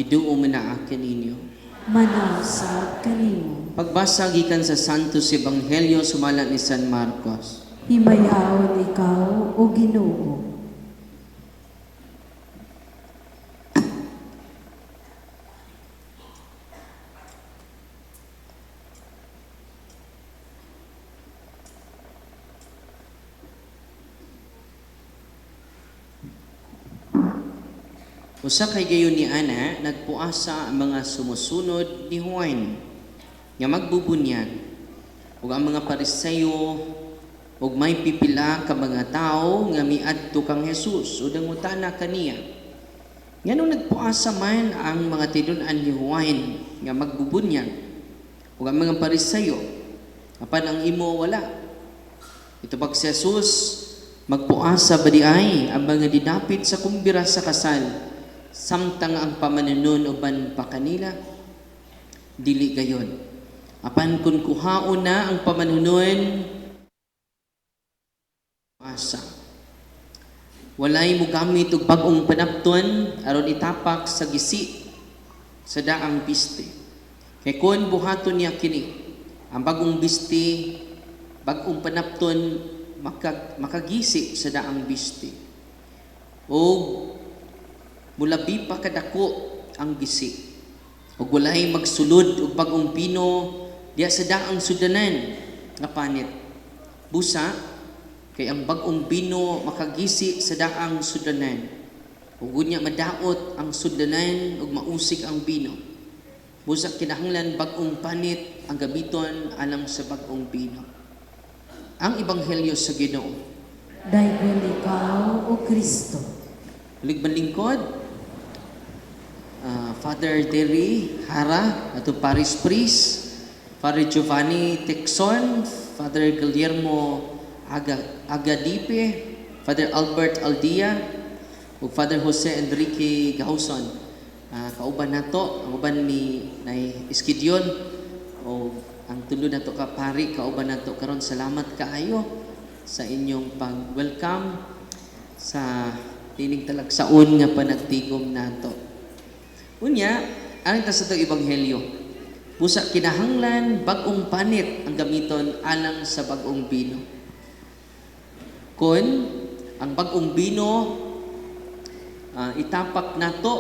Ginoo manaak kaninyo. Manasab kanimo. Pagbasa gikan sa Santos Ebanghelyo sumala ni San Marcos. Himayaon ikaw o Ginoo. Usa kay gayon ni Ana, nagpuasa ang mga sumusunod ni Juan nga magbubunyag ug ang mga Pariseo ug may pipila ka mga tao nga miadto kang Hesus ug nangutana kaniya. Nganong nagpuasa man ang mga tidun-an ni Juan nga magbubunyag ug ang mga Pariseo apan ang imo wala. Ito pag si Hesus magpuasa ba di ay ang mga dinapit sa kumbira sa kasal samtang ang pamanunon uban pa kanila dili gayon. Apan kun kuhaon na ang pamanunon asa walay mo gamit og bag-ong panapton aron itapak sa gisi sa daang piste. Kay kun buhaton niya kini ang bagong biste, bag-ong panapton makagisi sa daang biste. O mulabi pa kadako ang gisi. Ug walay magsulod og bagong pino diya sa daang sudanan nga panit. Busa kay ang bagong pino makagisi sa daang sudanan. Ug unya madaot ang sudanan ug mausik ang pino. Busa kinahanglan bagong panit ang gabiton alang sa bagong pino. Ang ebanghelyo sa Ginoo. Daygon ikaw o Kristo. Ligban lingkod, Father Terry Hara, ato Paris Priest, Father Giovanni Texon, Father Guillermo Agadipe, Father Albert Aldia, ug Father Jose Enrique Gauson. Kauban nato, ang uban ni Nay Iskidion, o ang tulo nato ka pari, kauban nato karon. Salamat kaayo sa inyong pag-welcome sa tining talagsaon nga panagtigom nato. Unya, ang sa itong ebanghelyo, busa kinahanglan bagong panit ang gamiton alang sa bagong bino. Kun ang bagong bino itapak nato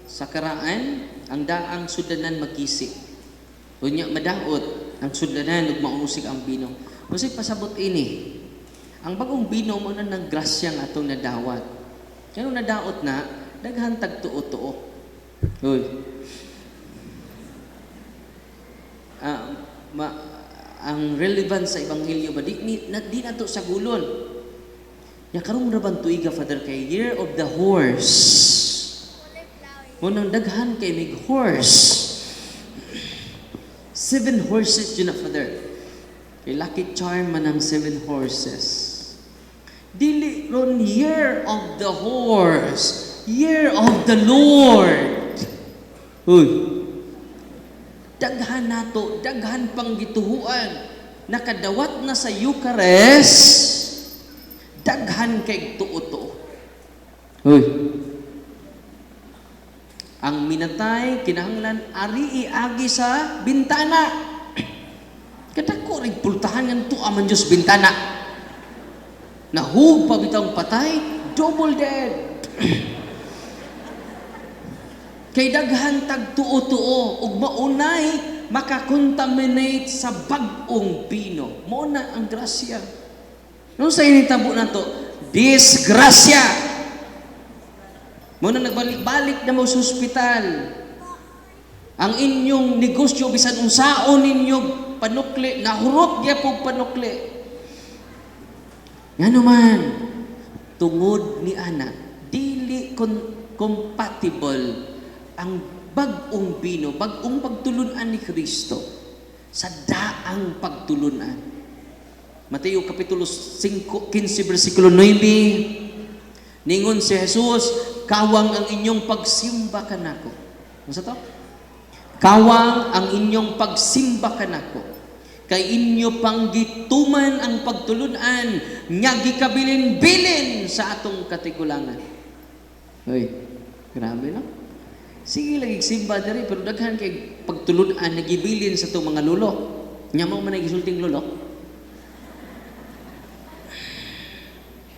sa karaan, ang daang sudanan magkisi. Unya madaot ang sudanan ug mausik ang bino. Musik pasabot ini. Ang bagong bino mo na ng grasya nga atong nadawat. Kano nadaot na daghan tag tuo-tuo. Uy. Ang relevance sa ebanghelyo ba di nato sa gulon. Ya karong ra bang tuiga Father kay Year of the Horse. Munang daghan kay mig horse. 7 horses yun na Father. Kay Lucky Charm man ang 7 horses. Dili ron Year of the Horse. Year of the Lord. Uy. Daghan nato, daghan pang gituhuan. Nakadawat na sa Eucharist. Daghan kay tuo-tuo. Uy. Ang minatay kinahanglan ari iagi sa bintana. Kadako rig pultahan ngan tuwa man Dios bintana. Nahug pa bitang patay, double dead. Kay daghan tag tuo-tuo ug maunay makakontaminate sa bag-ong pino. Mao na ang grasya. No sa initabo nato, disgrasya. Mao na nagbalik-balik na mo sa ospital. Ang inyong negosyo bisan unsaon ninyong panukli, nahurot gyapon panukli. Ngano man tungod ni ana dili compatible ang bag-ong bino, bag-ong pagtulunan ni Kristo sa daang pagtulunan. Mateo Kapitulo 5, 15, versikulo 9, ningon si Jesus, kawang ang inyong pagsimba kanako. Ano sa to? Kawang ang inyong pagsimba kanako. Kay inyo pang gituman ang pagtulunan, nga gikabilin-bilin sa atong katigulangan. Hoy, grabe no? Sige lagi simba diri pero daghan kay pagtulud-an nagibilin sa itong mga lolo. Nya mo man nagisulting lolo.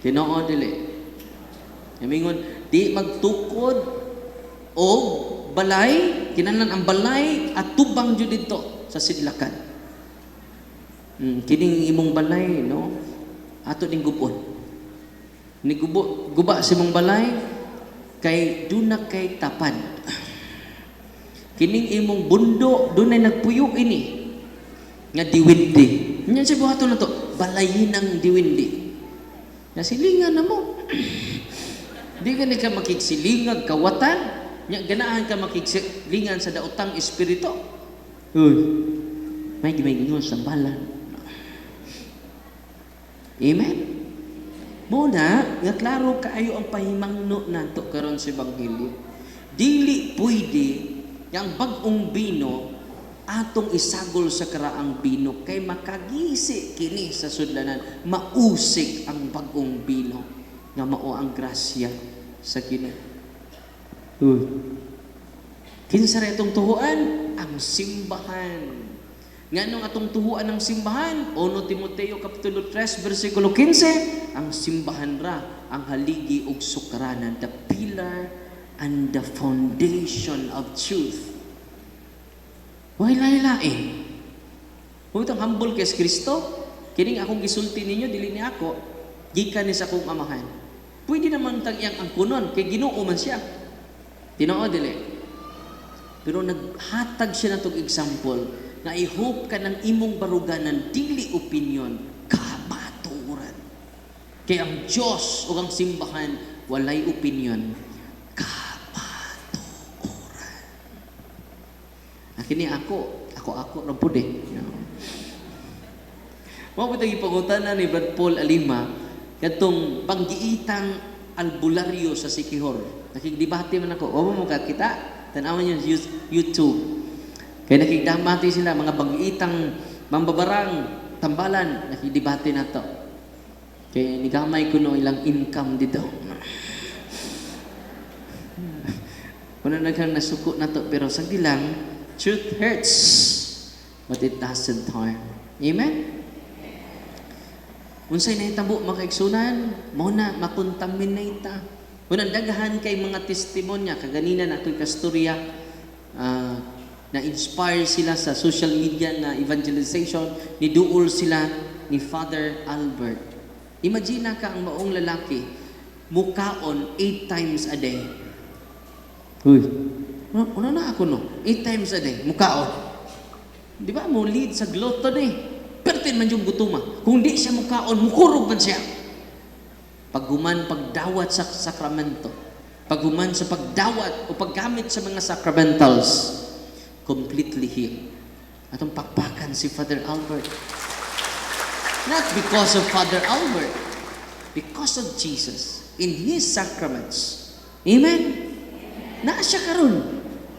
Tinoo dili. Yamingon di magtukod o balay, kinahanglan ang balay at tubang jud dito sa sidlakan. Kining imong balay no ato ning gubon. Ni guba sa imong balay kay duna kay tapad. Kining imong bundo dunay nagpuyo ini nga diwindi. Nya si buhaton na to, balayin ng diwindi. Nasilingan na mo. Di ka ka makigsilingag kawatan, nya ganahan ka makigsilingan sa daotang espiritu. Uy, may gimingon sa balan. Amen? Muna, nga klaro kaayo ang pahimangno nato karon sa Ebanghelyo. Dili pwede yang bag-ong bino atong isagol sa karaang bino kay makagisi kini sa sudlanan, mausik ang bag-ong bino nga mao ang grasya sa kini. Kinsa ra itong tuhuan? Ang simbahan. Nganong atong tuhuan ang simbahan? 1 Timoteo kapitulo 3 bersikulo 15, ang simbahan ra ang haligi ug sukaranan, the pillar and the foundation of truth. Why lain-lain? Kung itong humble kay Kristo, kining akong gisulti ninyo, dili ni ako, gikan ni sa akong amahan. Pwede naman tang iyang angkunon, kay Ginoo man siya. Tinoo dili. Pero naghatag siya na itong example, na i-hope ka ng imong baruganan, dili opinion, kabaturan. Kaya ang Diyos o ang simbahan, walay opinion, kini ako ram pud eh. Mao bitag ipangutana ni Brad Paul Alima kadtong panggiitang albularyo sa Siquijor. Nakigdebate man ako. Wa mo kita tan-awan yung YouTube. Kaya nakigdamati sila mga panggiitang mambabarang tambalan, nakigdebate nato. Kaya nigamay ko no ilang income dito. Kuno naghang nasuko nato pero sagdi lang. Truth hurts, but it doesn't harm. Amen? Unsay nahitabo makaigsunan, mo na makontaminate ta. Unang daghan kay mga testimonya, kaganina na ito'y kastorya, na-inspire sila sa social media na evangelization, niduol sila ni Father Albert. Imagine ka ang maong lalaki, mukaon 8 times a day. Una na ako no, 8 times a day, mukaon. Di ba mo lead sa glutton eh. Pertin man yung gutuma. Kung di siya mukaon, mukurog man siya. Paghuman, pagdawat sa sakramento. Paghuman sa pagdawat o paggamit sa mga sacramentals, completely healed. Atong pakpakan si Father Albert. Not because of Father Albert, because of Jesus in His sacraments. Amen? Naa siya karon.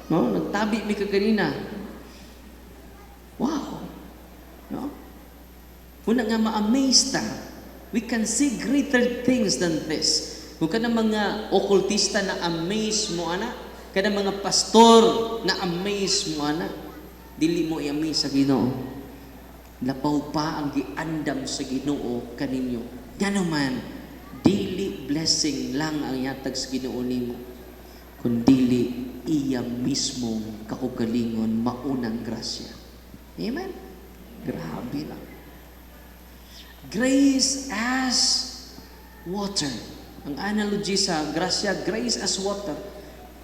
No, nagtabi mi kaganina. Wow. No? Una nga ma-amaze ta. We can see greater things than this. Kung ka na mga occultista na amaze mo, ana, ka na mga pastor na amaze mo, ana, dili mo i-amaze sa Ginoo. Lapaw pa ang giandam sa Ginoo kaninyo. Nga naman, dili blessing lang ang yatag sa Ginoo nimo. Kundili iya mismong kaugalingon maunang grasya. Amen? Grabe lang. Grace as water. Ang analogy sa grasya, grace as water.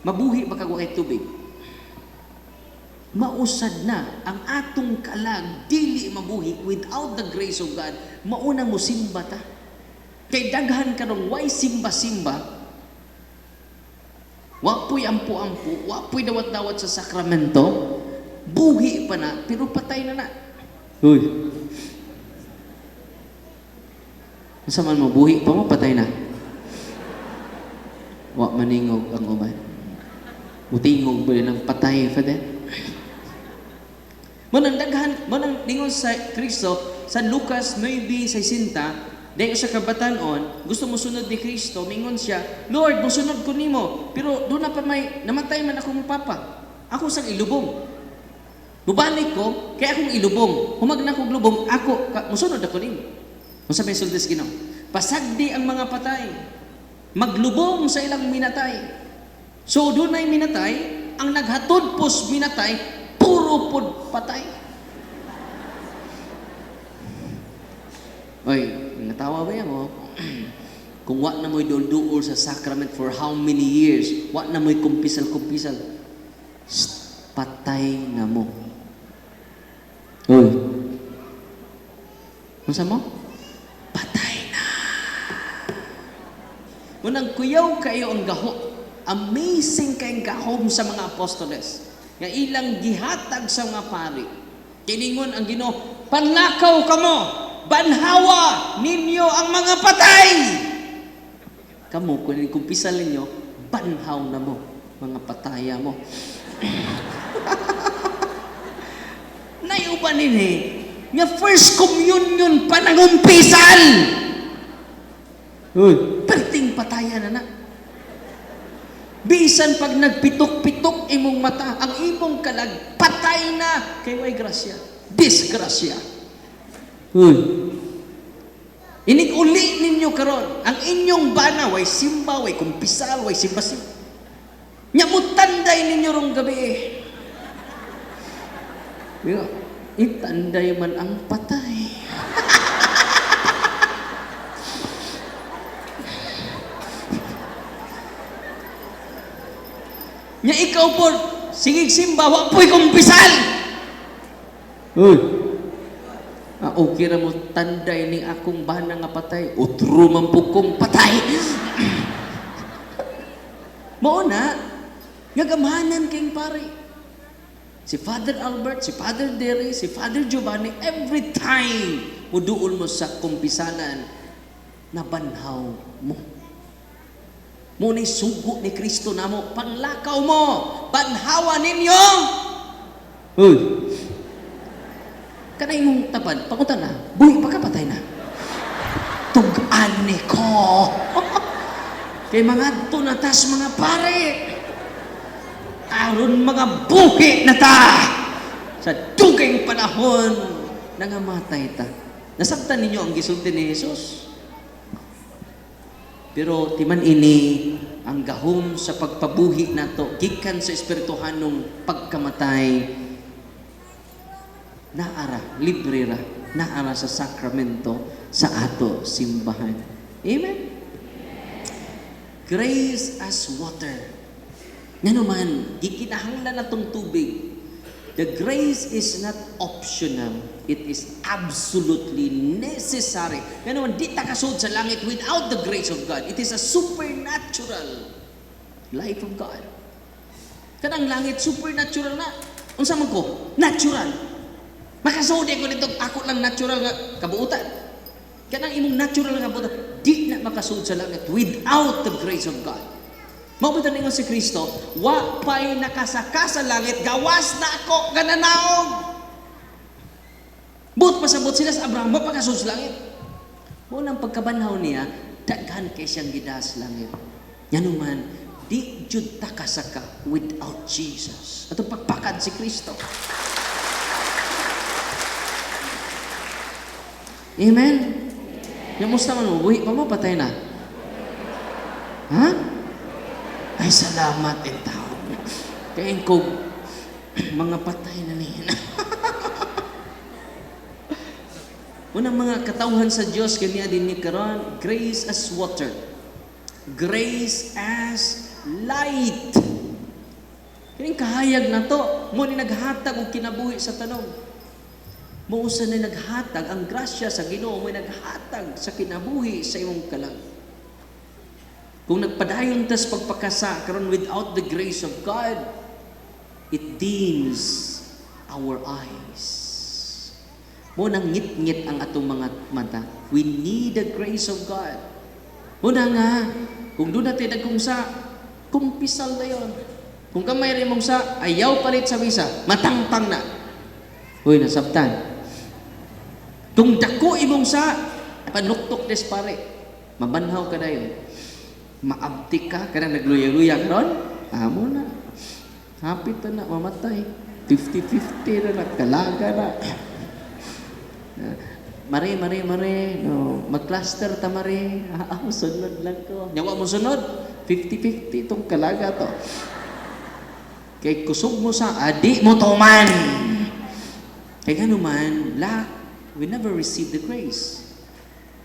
Mabuhi ba kag kay tubig? Mausad na ang atong kalag, dili mabuhi without the grace of God. Maunang mo simba ta. Kay daghan karong why simba-simba. Wapoy ampu-ampu, wapoy dawat-dawat sa sakramento, buhi pa na, pero patay na na. Uy. Masa man mo, buhi pa mo, patay na. Wa maningog ang uban. Mutingog ba ng patay, Father? Manang daghan, manang ningon sa Kristo, sa Lucas 9:60, Dahil sa kabatanon, gusto mo sunod ni Kristo, mingon siya, Lord, musunod ko nimo. Pero doon na pa may, namatay man akong papa. Ako sang ilubong. Mubalik ko, kaya akong ilubong. Humag na akong lubong, musunod ako nimo. Kung sabi sultis Ginoo, pasagdi ang mga patay. Maglubong sa ilang minatay. So doon ay minatay, ang naghatod pos minatay, puro pod patay. Oy, natawa ba yan mo? Kung wa na mo'y dulduol sa sacrament for how many years, wa na mo'y kumpisal-kumpisal, patay na mo. Oy. Masa mo? Patay na. Munang kuyaw kayo ang gaho. Amazing kayong gahom sa mga apostoles. Nga ilang gihatag sa mga pari. Kiningon ang Ginoo, panlakaw kamo, banhawa ninyo ang mga patay. Kamo, kung kumpisal ninyo, banhaw na mo, mga pataya mo. Nayuban nini, nga first communion pa nangumpisal. Perting pataya na na. Bisan pag nagpitok-pitok imong mata, ang imong kalag, patay na. Kay way grasya. Disgrasya. Inig-uli ninyo karon ang inyong bana, way simba, way kumpisal, way simba-simba. Nyamutanday ninyo rong gabi. Itanday man ang patay. Nya ikaw po, sige simba, wa po'y kumpisal. Okay ra mo tanday ni akong bana nga patay. Utro man po kong patay. Mao na, nga gamahanan kayong pare. Si Father Albert, si Father Derry, si Father Giovanni, every time muduol mo sa kumpisalan, nabanhaw mo. Muna'y sugo ni Kristo na mo, panlakaw mo, banhawa ninyo. Kanay mong tapad, pakunta na, buhi, pagkapatay na. Tug-ani ko. Kay mga tunatas mga pare, aron mga buhi na ta, sa dugay panahon, nangamatay ta. Nasabtan ninyo ang gisulti ni Jesus. Pero timan ini ang gahom sa pagpabuhi nato gikan sa espirituhanong pagkamatay naara, libre ra, naara sa sakramento sa ato simbahan. Amen? Grace as water. Nga naman, gikinahanglan natong tubig. The grace is not optional. It is absolutely necessary. Nga naman, di ta kasud sa langit without the grace of God. It is a supernatural life of God. Kanang langit, supernatural na. Unsa man ko? Natural. Makasudi ko dito, ako lang natural nga kabuutan. Kanang imong natural nga kabuutan, di na makasud sa langit without the grace of God. Mabutan ningon si Kristo, wa pa'y nakasaka sa langit, gawas na ako gananaog. But pasabot sila sa Abraham, mapakasud sa langit. Munang pagkabanhaw niya, daghan kay siyang gidas langit. Yanuman, di jud ta kasaka without Jesus. Atong pagpakad si Kristo. Amen? Yung musta man mo, buhi pa mo, patay na. Ha? Ay, salamat in tao. Kain ko, mga patay na niya. Unang mga katauhan sa Diyos, kanya din ni karon, grace as water. Grace as light. Kanyang kahayag na to, mo ni naghatag o kinabuhi sa tanong. Mausa na naghatag, ang grasya sa Ginoo, mo naghatag sa kinabuhi sa imong kalag. Kung nagpadayon tas pagpakasa karon without the grace of God, it dims our eyes. Mo nang ngit-ngit ang atong mga mata. We need the grace of God. Muna nga, kung doon natin nagkung sa, kumpisal na yun. Kung kamay rin mong sa, ayaw palit sa visa, matangtang na. Uy, nasabtan. Kung dako imong sa, Panluktok des pare. Mabanhaw ka dayon. Maabtik ka, kana nagluya-luya karon. Amo na. Hapit na mamatay. 50-50 na kalaga na. Mare. No, mag-cluster ta mare. Sunod lang ko. Nyawa mo sunod. 50-50 itong kalaga to. Kay kusog mo sa adi mo to man. Kay gano man, we never receive the grace.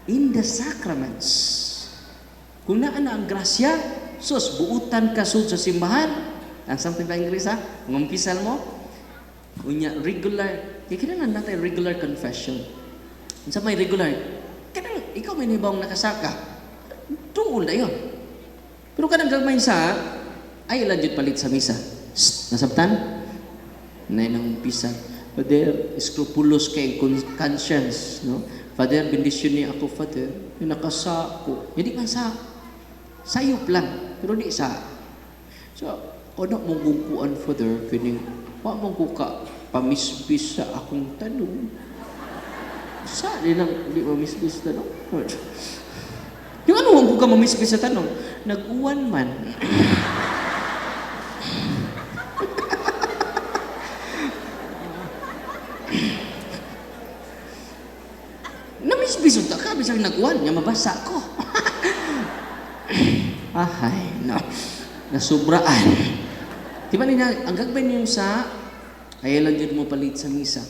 In the sacraments. Kung naa na ang grasya, sus, buutan ka sud sa simbahan. Ang something pa English ha? Ngumpisal mo. Unya, regular. Kaya kailangan natin regular confession. Sa may regular, kailangan, ikaw may nibawang nakasaka. Tungkol na yun. Pero kanang gagmay sa, ay ilan dyan palit sa misa. Nasabtan? Nay nang umpisa. Father, scrupulous kay conscience, no? Father, bendisyon niya ako, Father. Yung nakasa ko. Hindi man sa sayop lang, pero di sa. So, ano mong kukuan, Father, kining, wa mong kuka, pamisbis sa akong tanong. Sa, di mamisbis sa tanong. Yung ano mong kuka mamisbis sa tanong? Nag-uwan man. Namisbisod ka, bisang nag-uwan, niya mabasa ko. Ahay, no. Nasubraan. Di ba niya, ang gagawin niyo sa, ay lang dyan mo palit sa misa.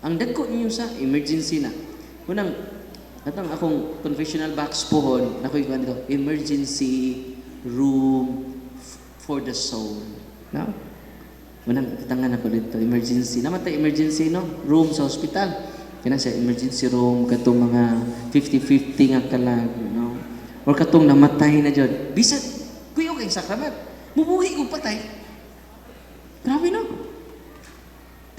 Ang dagko niyo sa, emergency na. Unang, atang akong confessional box pohon, nakoy ko dito, emergency room for the soul. No? Unang, katangan ako dito, emergency. Naman tayo emergency, no? Room sa hospital. Kaya sa emergency room, katong mga 50-50 nga kalag, no? Or katong namatay na dyan. Bisag, kuyo kayong sakramat. Mubuhi ko patay. Grabe, no?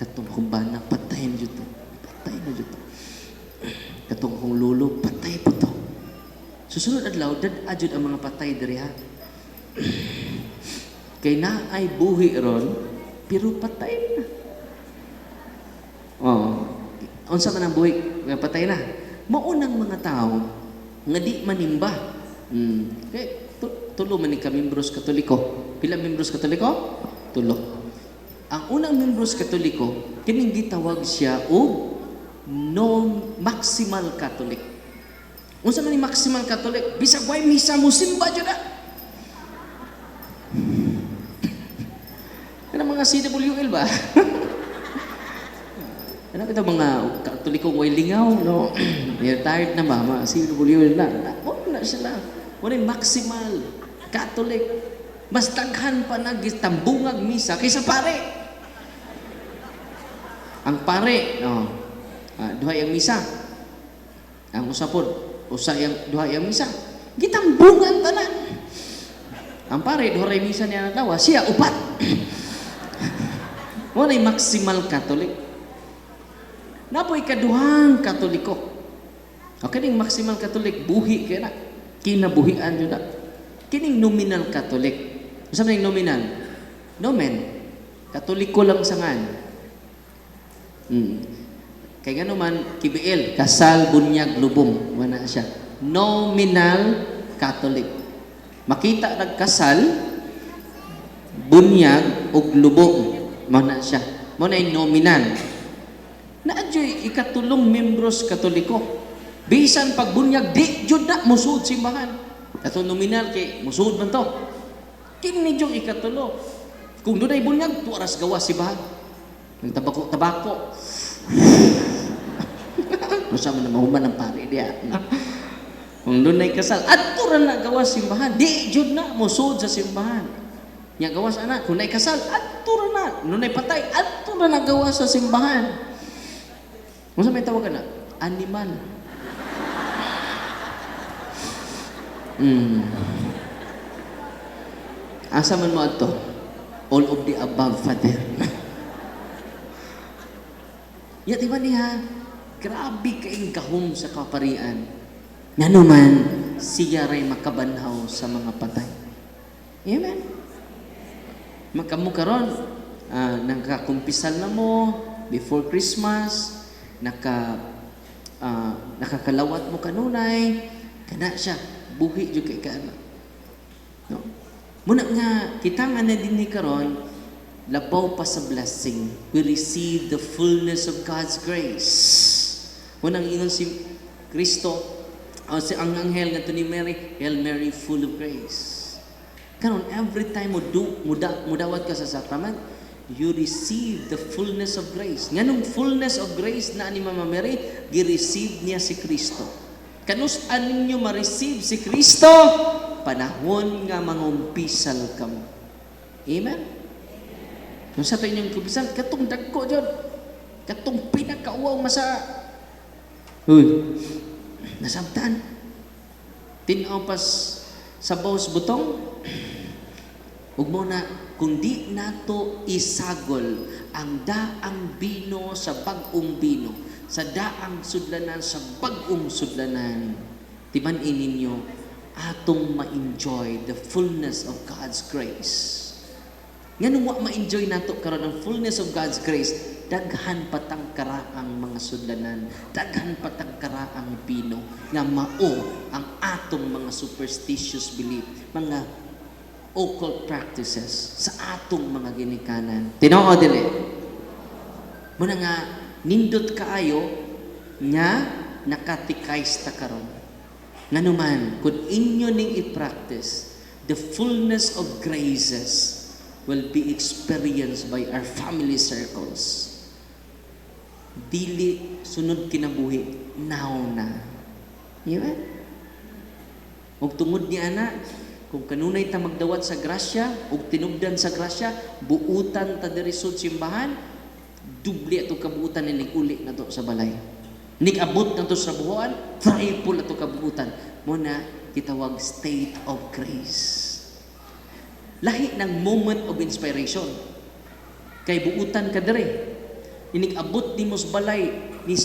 Katong akong bana, patay na dyan to. Patay na dyan to. Katong akong lolo, patay po to. Susunod adlaw, dad-adjud ang mga patay diri ha. Kay na ay buhi ron, pero patay na. Oh. Unsa man ang buhi, patay na. Maunang mga tao nga di manimba. Kay tulo man ni ka membros Katoliko. Pila membros Katoliko? Tulo. Ang unang membros Katoliko, kining gitawag siya og maximal Catholic. Unsa man ni maximal Catholic? Bisag way misa mo simba jud na. Kana mga CWL ba? Ano ito mga Katolikong way lingaw, no? Retired na mama, CWL na. Wala sila. Wala yung maximal Catholic. Mas daghan pa nagtambungag misa kaysa pare. Ang pare, no? Duha yung misa. Ang usapod, duha yung misa. Gitambungan tanan. Ang pare, duha yung misa niya natawa, siya upat. Wala yung maximal Catholic. Napoy kaduhang Katoliko. O kining maximal Catholic, buhi kaya na. Kinabuhian yun na. Kining nominal Catholic. Masa man yung nominal? Nomen. Katoliko lang sangan. Kaya nga naman, KBL, kasal, bunyag, lubong. Wala siya. Nominal Catholic. Makita nagkasal, bunyag, ug lubong. Wala siya. Wala yung nominal. Naadyo'y ikatulong membros Katoliko. Bisan pagbunyag, di jud na musud simbahan. Ato nominal kay musud man to. Kini jud ikatulo. Kung dunay bunyag, tuaras gawas simbahan. Ng tabako. Masa man na mahuman ang pare diya. Kung dunay kasal, adto ra na gawas simbahan. Di jud na musud sa simbahan. Nya gawas ana, kung nay kasal, adto ra na. Nunay patay, adto ra na gawas sa simbahan. Kung sa may tawag ka na, animal. Asa man mo ato? All of the above, Father. Diba niya, grabe kaing kahom sa kaparian. Nga naman, siya ray makabanhaw sa mga patay. Amen? Magkamu karon, nagkakumpisal na mo, before Christmas, nakakalawat mo kanunay, kana siya, buhi jud kay kana. No? Muna nga, kita nga na din ni karon, labaw pa sa blessing. We receive the fullness of God's grace. Munang ingon si Kristo, si ang anghel nga to ni Mary, Hail Mary, full of grace. Karon every time mudawat ka sa sakrament, you receive the fullness of grace. Nganong fullness of grace na ni Mama Mary, gi-receive niya si Kristo. Kanus-an ninyo ma-receive si Kristo? Panahon nga mangumpisal ka mo. Amen? Kung sa ito inyong kumpisal, katong dagko dyan. Katong pinakauwaw masa. Uy, nasabtan. Tinaw pas sa bawas butong. Huwag mo na, kung di nato isagol ang daang bino sa bagong bino, sa daang sudlanan sa bagong sudlanan, tibanin ninyo, atong ma-enjoy the fullness of God's grace. Nga wa ma-enjoy nato karon ang fullness of God's grace, daghan patang karaang mga sudlanan, daghan patang karaang bino, nga mao ang atong mga superstitious belief, mga occult practices sa atong mga ginikanan. Tinoo dili. Muna nga, nindot kaayo nga nakatikays ta karon. Nganuman, kung inyo ning i-practice, the fullness of graces will be experienced by our family circles. Dili sunod kinabuhi, now na. Diba? Ug tungod ni ana, kung kanunay ta magdawat sa grasya, ug tinubdan sa grasya, buutan ta diri sud simbahan, dubli ato kabuutan ni uli na to sa balay. Nig-abot na to sa buhuan, triple na to kabuutan. Muna, kitawag state of grace. Lahi ng moment of inspiration. Kay buutan ka dire. Inig-abot ni mos balay, ni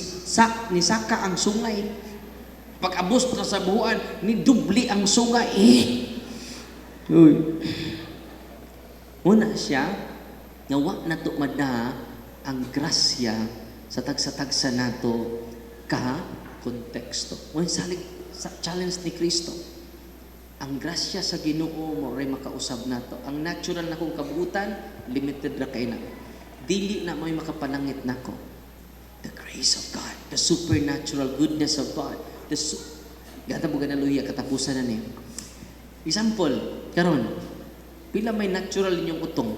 saka ang sungay. Pag-abot na sa buhuan, ni dubli ang sungay. Uy. Muna siya, nawa na to mada ang grasya sa tagsa-tagsa nato ka konteksto. When salig sa challenge ni Kristo, ang grasya sa Ginoo mo ray makausab nato. Ang natural na kong kabuutan, limited ra kay na. Dili na may makapanangit nako. The grace of God, the supernatural goodness of God, gata mo ganaluya katapusan na niya. Example, karon, pila may natural inyong utong.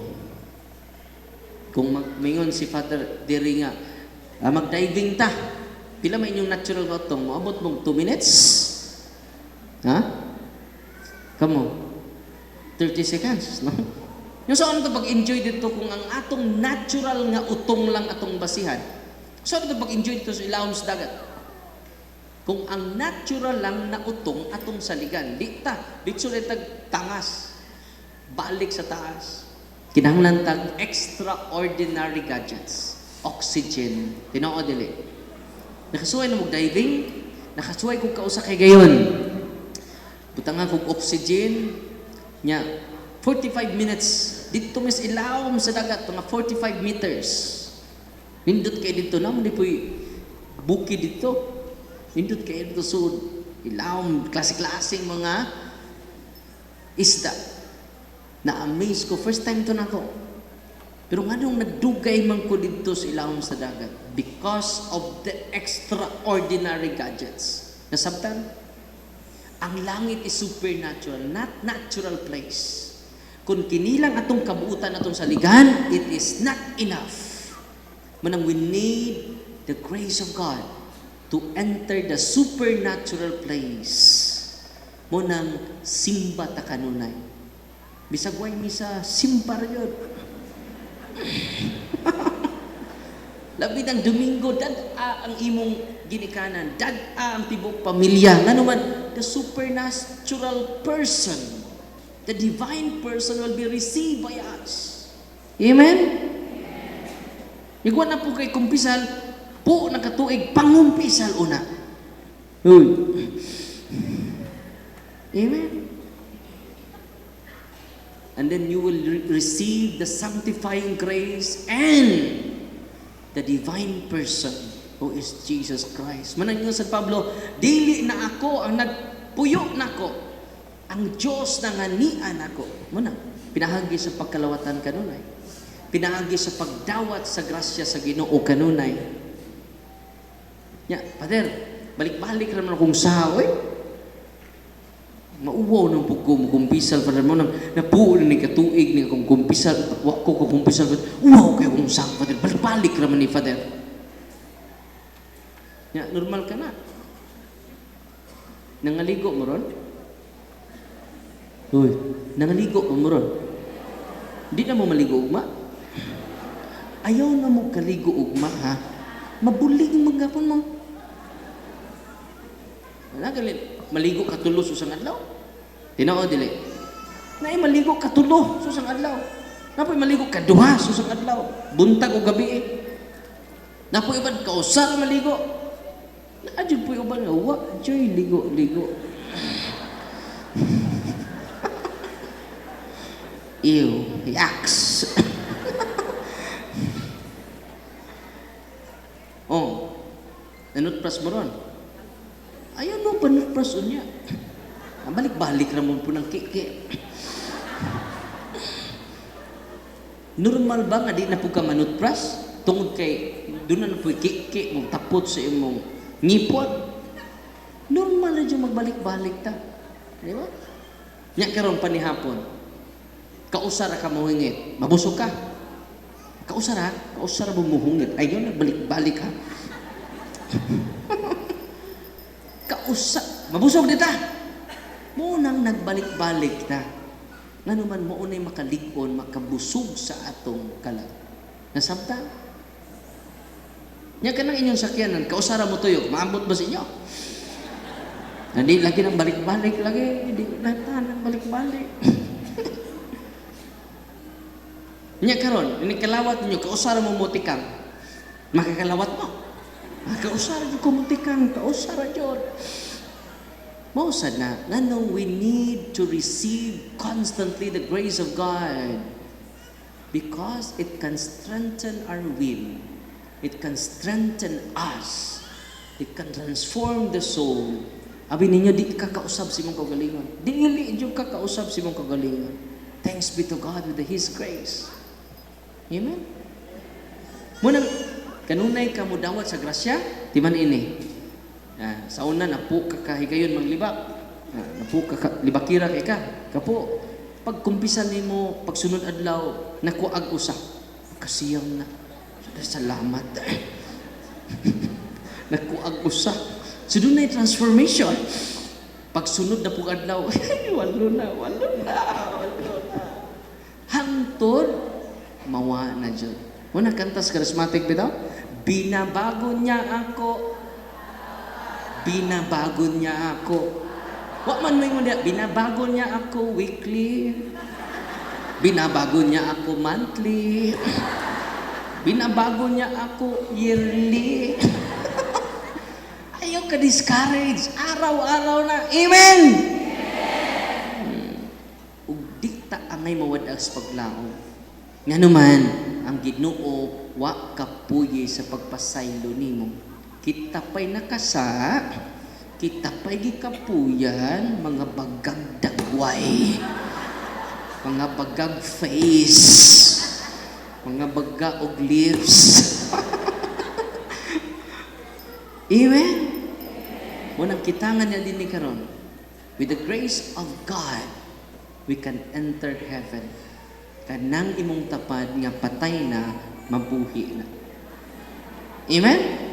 Kung mingon si Father diri nga, mag-diving ta. Pila may inyong natural nga utong, moabot mong 2 minutes? Ha? Kamo? 30 seconds, no? Yung saan ito pag-enjoy dito kung ang atong natural nga utong lang atong basihan? Saan ito pag-enjoy dito sa ilawom sa dagat? Kung ang natural lang na utong atong saligan, dito ulit tangas, balik sa taas. Kinahanglan tag extraordinary gadgets, oxygen, tinoo dili. Nakasuway na mag-diving, nakasuway kung kausa kay gayon. Butanga kung oxygen, nya 45 minutes, dito mis ilawom sa dagat, mga 45 meters. Nindot kayo dito, naman di po'y buki dito. Nindot kayo dito sud, ilawom, klase-klaseng mga isda. Na-amaze ko, first time to na ko. Pero nga nung nagdugay man ko dito sa ilawom sa dagat because of the extraordinary gadgets. Nasabtan? Ang langit is supernatural, not natural place. Kung kinilang atong kabuutan atong saligan, it is not enough. Manang we need the grace of God to enter the supernatural place. Munang simba ta kanunay. Bisag way misa, simba ra yun. Labi ng Domingo, dad-a ang imong ginikanan, dad-a ang tibok pamilya. Nga naman, the supernatural person, the divine person will be received by us. Amen? Ikaw na po kay kumpisal, po nakatuig, pangumpisal una. Uy. Amen? And then you will receive the sanctifying grace and the divine person who is Jesus Christ. Manang sa Pablo, dili na ako ang nagpuyo nako, ang Diyos na nganian ako. Muna, pinahagi sa pagkalawatan kanunay. Pinahagi sa pagdawat sa grasya sa Ginoo kanunay. Ya, Father, balik-balik naman akong saoy. Mauwaw ng pugo mo kumpisal Father mo nang napuo ni katuig ni akong kumpisal, wa ko kumpisal. Uwaw kay akong sang Father. Balik-balik naman ni Father. Ya, normal ka na. Nangaligo mo ron? Uy, nangaligo mo ron? Di na mo maligo ugma? Ayaw na mo kaligo ugma, ha? Mabulig ang magapon mo. Wala galit. Maligo katulo susang adlaw. Tinao dili. Naay maligo katulo susang adlaw. Napoy maligo kaduha susang adlaw. Buntag o gabi. Napoy uban kausar maligo. Naadjud poy uban nga wa joy ligo-ligo. Ew, yaks. Oh, nanot pras mo ron. Ayaw no, panot pras unya. Balik-balik ramon po ng kiki. Normal ba nga di na po ka manot pras? Tungod kay, doon na po kiki, mong tapot sa imong ngipot. Normal na dyan magbalik-balik ta. Di ba? Nya karon panihapon. Kausara ka muhingit. Mabusog ka. Kausara mo muhungit. Ayaw na balik-balik ha. Mabusog dita. Munang nagbalik-balik na. Nga naman mo unay makalikon, makabusog sa atong kalag. Nasabta? Nya ka ng inyong sakyanan, kausara mo tuyo, maambot ba sa inyo? Hindi lagi ng balik-balik lagi. Hindi natahan ng balik-balik. Nya karon, ini kalawat ninyo, kausara mo mutikang. Makakalawat mo. Kausara yung kumutikang, kausara yun. Mausad na, nanong we need to receive constantly the grace of God because it can strengthen our will. It can strengthen us. It can transform the soul. Abi ninyo, di kakausap si mong kagalingon. Dili yung kakausap si mong kagalingon. Thanks be to God with His grace. Amen? Munang, kanunay ka mo dawat sa grasya, timan ini. Sa una, napu ka kahigayon manglibak. Napu ka libakira kay ka. Kapo, pagkumpisan ni mo, pagsunod adlaw, nakuag usa. Kasiyang na. Salamat. Nakuag usa. So doon na transformation. Pagsunod na po adlaw, walo na. Hangtod, mawa na dyan. Muna kantas charismatic bitaw. Binabago niya ako. Binabago niya ako. Wa man mo niya, binabago niya ako weekly. Binabago niya ako monthly. Binabago niya ako yearly. Ayaw ka discourage. Araw-araw na. Amen! Ug di ta angay mawadas paglaom. Nga naman, ang Ginoo wa kapuyi sa pagpasaylo nimo. Kita pa'y nakasa, kita pa'y gikapuyan, mga bagag dagway, mga bagag face, mga baga og lips. Amen? Munang kitangan niya din ni karon. With the grace of God, we can enter heaven. Kanang imong tapad nga patay na, mabuhi na. Amen?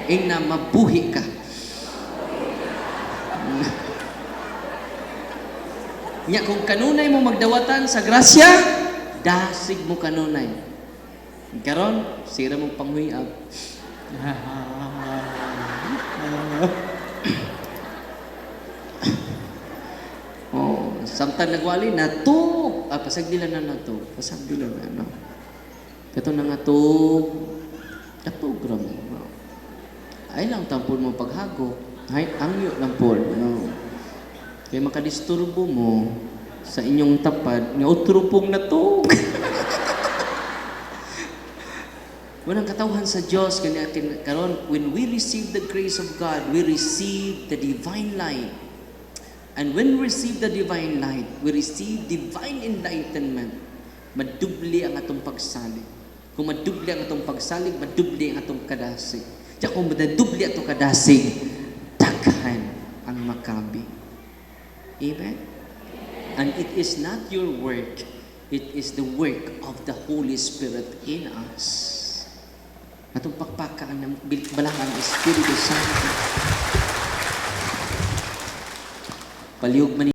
Na mabuhi ka. Nya kung kanunay mo magdawatan sa grasya, dasig mo kanunay. Karon, sira mong panghuyab. Oh, samtang nagwali natug. Pasagdilan na natug. Pasagdilan na, no? Kato na nga tug. Natug ram. Ay lang tampon mo paghago. Ay, angyo lang po. No? Kaya makadisturbo mo sa inyong tapad, nga utrupong natug. Walang katawhan sa Dios kanya karon when we receive the grace of God, we receive the divine light. And when we receive the divine light, we receive divine enlightenment. Madubli ang atong pagsalig. Kung madubli ang atong pagsalig, madubli ang atong kadasig. Diya kung madubli atong kadasig, daghan ang makabi. Amen? And it is not your work, it is the work of the Holy Spirit in us. Atong pakpakaan ng balangang Espiritu Santo. Palihog man